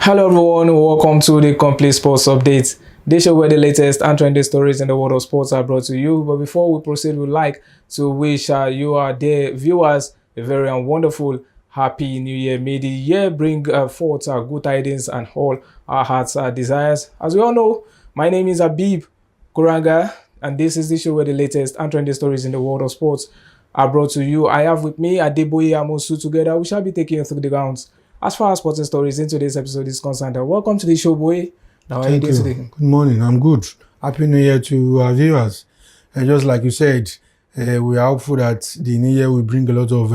Hello everyone, welcome to the Complete Sports Update. This show where the latest and trendy stories in the world of sports are brought to you. But before we proceed, we'd like to wish you, our dear viewers, a very wonderful, happy new year. May the year bring forth good tidings and all our hearts' desires. As we all know, my name is Abib Kuranga, and this is the show where the latest and trendy stories in the world of sports are brought to you. I have with me Adeboye Amosu. Together, we shall be taking you through the grounds as far as sporting stories in today's episode is concerned. Welcome to the show, boy. How are you doing today? Good morning. I'm good. Happy New Year to our viewers. And just like you said, we are hopeful that the New Year will bring a lot of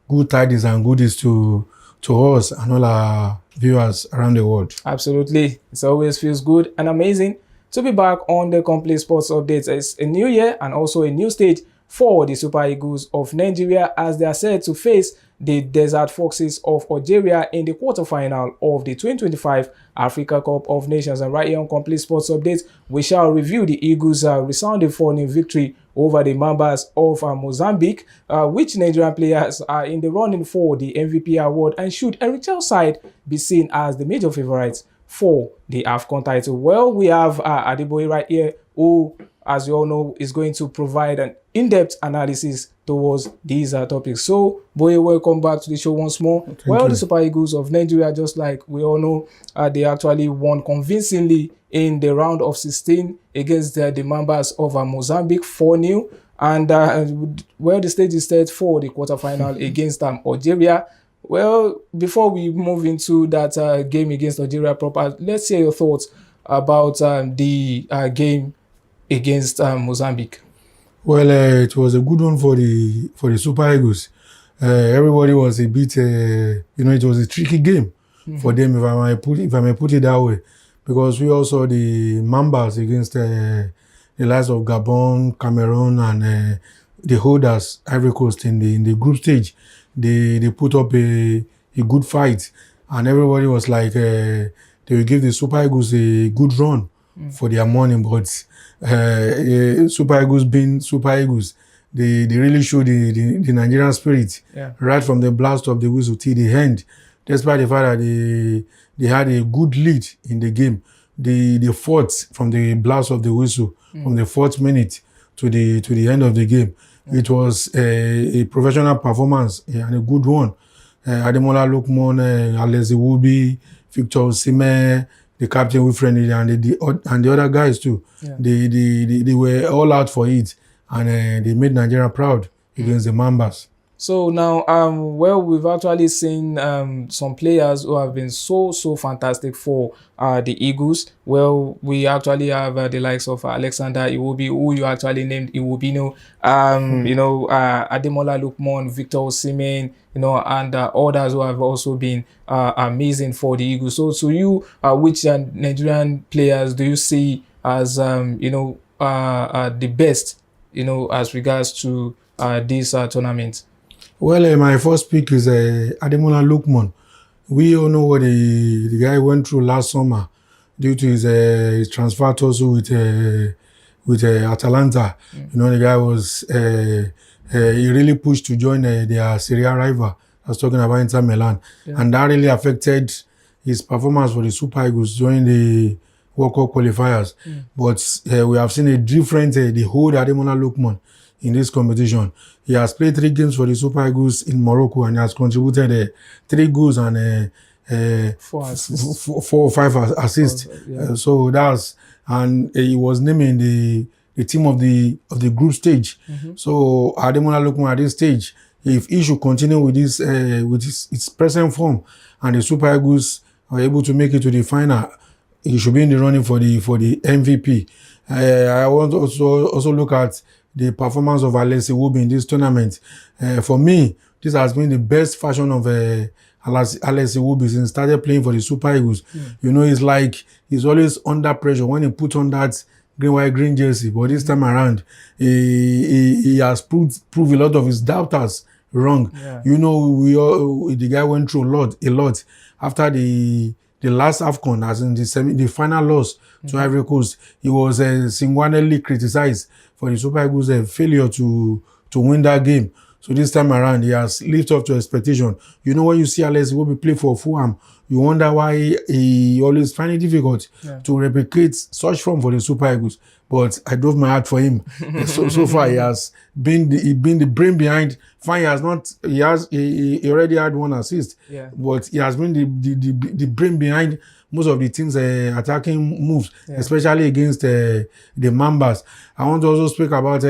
good tidings and goodies to us and all our viewers around the world. Absolutely. It always feels good and amazing to be back on the Complete Sports Updates. It's a new year and also a new stage for the Super Eagles of Nigeria as they are set to face the Desert Foxes of Algeria in the quarterfinal of the 2025 Africa Cup of Nations. And right here on Complete Sports Updates, we shall review the Eagles' resounding 4-0 victory over the Mambas of Mozambique, which Nigerian players are in the running for the MVP award, and should Eric Chelle side be seen as the major favorites for the AFCON title. Well, we have Adeboye right here, who, as you all know, is going to provide an in-depth analysis towards these topics. So, boy, welcome back to the show once more. Thank well, you. The Super Eagles of Nigeria, just like we all know, they actually won convincingly in the round of 16 against the Mambas of Mozambique 4-0. And well, the stage is set for the quarterfinal against Algeria. Well, before we move into that game against Algeria proper, let's hear your thoughts about the game against Mozambique. Well, it was a good one for the Super Eagles. Everybody was a bit, it was a tricky game for them, if I may put it that way, because we also the Mambas against the likes of Gabon, Cameroon, and the holders Ivory Coast in the group stage. They put up a good fight, and everybody was like they will give the Super Eagles a good run for their money, but Super Eagles being Super Eagles, they really showed the Nigerian spirit right from the blast of the whistle till the end. Despite the fact that they had a good lead in the game, they fought from the blast of the whistle from the 4th minute to the end of the game. It was a professional performance and a good one. Ademola Lookman, Alex Iwobi, Victor Osimhen, the captain Wilfred and the other guys too. They were all out for it, and they made Nigeria proud against the Mambas. So now, well, we've actually seen some players who have been so fantastic for the Eagles. Well, we actually have the likes of Alexander Iwobi, who you actually named Iwobino, Ademola Lookman, Victor Osimhen, and others who have also been amazing for the Eagles. So to you, which Nigerian players do you see as the best, as regards to this tournament? Well, my first pick is Ademola Lookman. We all know what the guy went through last summer due to his transfer also with Atalanta. The guy was he really pushed to join their Serie A rival. I was talking about Inter Milan, and that really affected his performance for the Super Eagles during the World Cup qualifiers. But we have seen a different the whole Ademola Lookman in this competition. He has played 3 games for the Super Eagles in Morocco and has contributed 3 goals and 4 or 5 assists. So and he was named the team of the group stage. So Ademola Lookman at this stage, if he should continue with his present form and the Super Eagles are able to make it to the final, he should be in the running for the MVP. I want to also look at the performance of Alex Iwobi in this tournament. For me, this has been the best version of Alex Iwobi since he started playing for the Super Eagles. It's like he's always under pressure when he put on that green jersey. But this time around, he has proved a lot of his doubters wrong. The guy went through a lot after the last AFCON, as in the final loss to Ivory Coast. He was singularly criticized for the Super Eagles' failure to win that game. So this time around, he has lived up to expectation. When you see Alex Iwobi play for Fulham, you wonder why he always find it difficult to replicate such form for the Super Eagles. But I drove my heart for him. So far, he has been the brain behind. Fine, he already had 1 assist, but he has been the brain behind most of the team's attacking moves, especially against the Mambas. I want to also speak about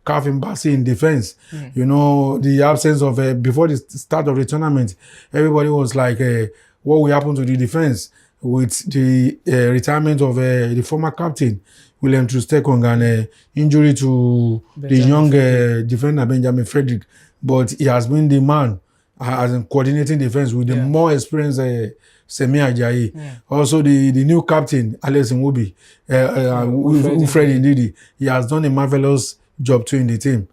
Calvin Bassey in defense. You know, the absence of before the start of the tournament, everybody was like, what will happen to the defense with the retirement of the former captain William Trustekong and injury to the young defender Benjamin Frederick. But he has been the man as in coordinating defense with the more experienced Semi Ajayi. Also the new captain Alex Nwobi, Fred Ndidi. He has done a marvelous job too in the team.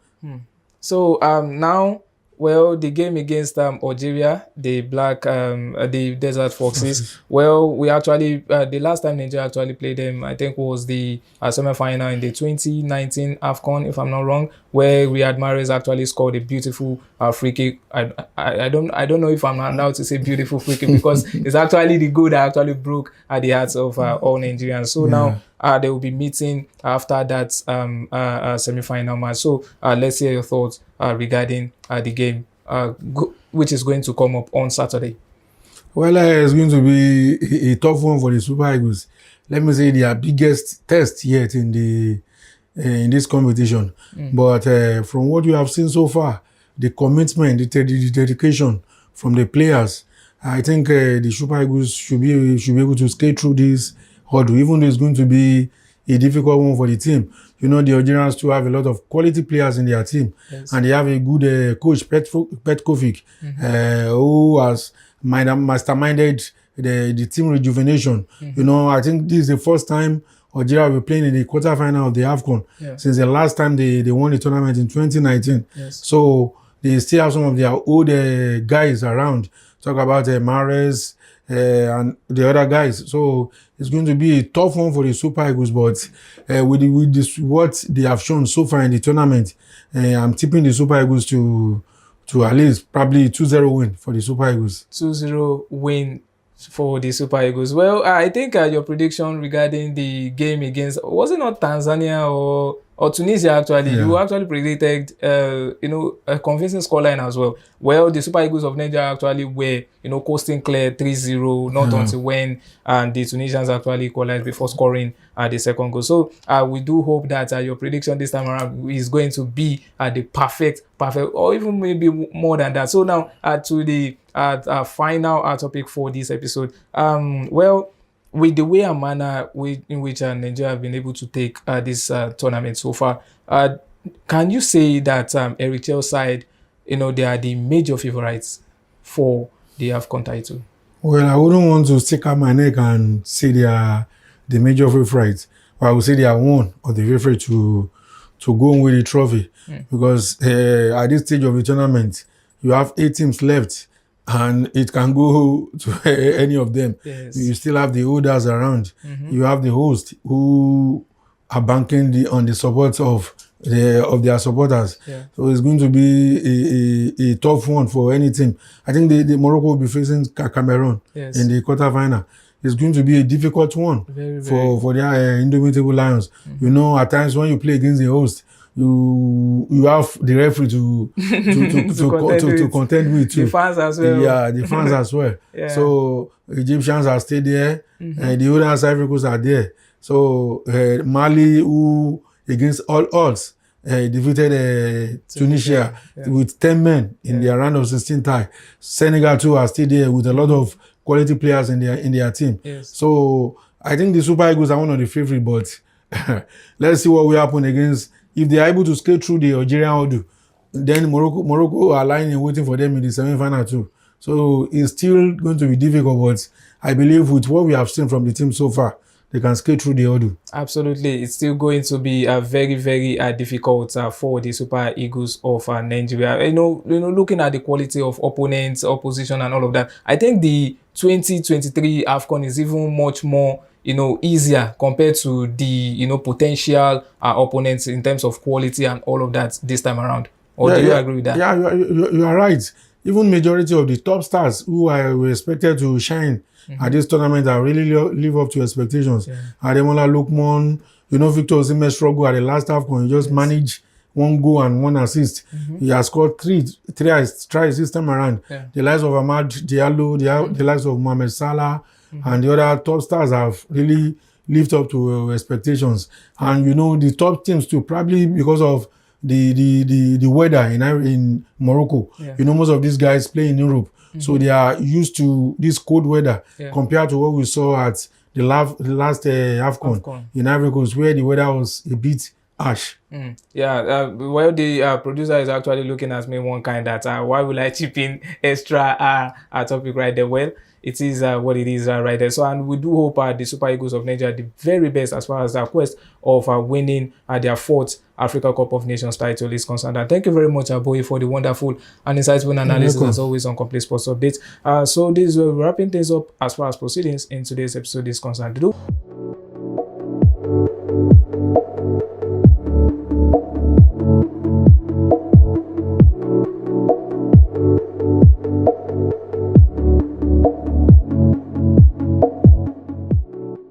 So now, well, the game against Algeria, the the Desert Foxes. Well, we actually the last time Nigeria actually played them, I think, was the semi-final in the 2019 AFCON, if I'm not wrong, where Riyad Mahrez actually scored a beautiful free kick. I don't know if I'm allowed to say beautiful free kick because it's actually the goal that actually broke the hearts of all Nigerians. So now they will be meeting after that semi-final match. So let's hear your thoughts regarding the game, which is going to come up on Saturday. Well, it's going to be a tough one for the Super Eagles. Let me say their biggest test yet in this competition. But from what you have seen so far, the commitment, the dedication from the players, I think the Super Eagles should be able to skate through this hurdle, even though it's going to be a difficult one for the team. You know, the Algerians too have a lot of quality players in their team, and they have a good coach, Petkovic, who has masterminded the team rejuvenation. You know, I think this is the first time Algeria will be playing in the quarterfinal of the AFCON since the last time they won the tournament in 2019. So they still have some of their old guys around. Talk about Mahrez and the other guys. So it's going to be a tough one for the Super Eagles, but with this, what they have shown so far in the tournament, I'm tipping the Super Eagles to at least probably 2-0 win for the Super Eagles. 2-0 win for the Super Eagles. Well, I think your prediction regarding the game against, was it not Tanzania or Tunisia actually? You actually predicted, a convincing scoreline as well. Well, the Super Eagles of Nigeria actually were, coasting clear 3-0, not until when the Tunisians actually equalized before scoring the second goal. So we do hope that your prediction this time around is going to be the perfect, or even maybe more than that. So now to the final topic for this episode. Well, with the way and manner in which Nigeria have been able to take this tournament so far, can you say that Eric Chelle's side, they are the major favorites for the AFCON title? Well, I wouldn't want to stick out my neck and say they are the major favorites, but I would say they are one of the favorites to go and win the trophy, because at this stage of the tournament, you have 8 teams left, and it can go to any of them. You still have the holders around. You have the host who are banking on the support of their supporters. So it's going to be a tough one for any team. I think the Morocco will be facing Cameroon in the quarterfinal. It's going to be a difficult one for their indomitable Lions. You know, at times when you play against the host, you have the referee to contend with too. The fans as well. Yeah, the fans as well. So Egyptians are still there, and the other Ivory Coast are there. So Mali, who against all odds defeated Tunisia with 10 men in their round of 16 tie. Senegal too are still there with a lot of quality players in their team. So I think the Super Eagles are one of the favorites, but let's see what will happen against. If they are able to skate through the Algerian hurdle, then Morocco are lying and waiting for them in the semi-final too. So it's still going to be difficult, but I believe with what we have seen from the team so far, they can skate through the hurdle. Absolutely. It's still going to be very, very difficult for the Super Eagles of Nigeria. Looking at the quality of opponents, opposition and all of that, I think the 2023 AFCON is even much more easier compared to the potential opponents in terms of quality and all of that this time around. Or do you agree with that? Yeah, you are right. even majority of the top stars who were expected to shine at this tournament are really live up to expectations. Ademola Lookman, you know, Victor Osimhen struggled at the last AFCON. He just managed 1 goal and 1 assist. He has scored three tries this time around. The likes of Ahmad Diallo, the likes of Mohamed Salah, and the other top stars have really lived up to expectations. And you know, the top teams too, probably because of the weather in Morocco. You know, most of these guys play in Europe, so they are used to this cold weather compared to what we saw at the last AFCON in Ivory Coast, where the weather was a bit harsh. Well, the producer is actually looking at me one kind that why will I chip in extra topic right there? Well, it is what it is right there. So, and we do hope the Super Eagles of Nigeria the very best as far as their quest of winning their 4th Africa Cup of Nations title is concerned. And thank you very much, Aboye, for the wonderful and insightful analysis as always on Complete Sports Updates. So this is wrapping things up as far as proceedings in today's episode is concerned.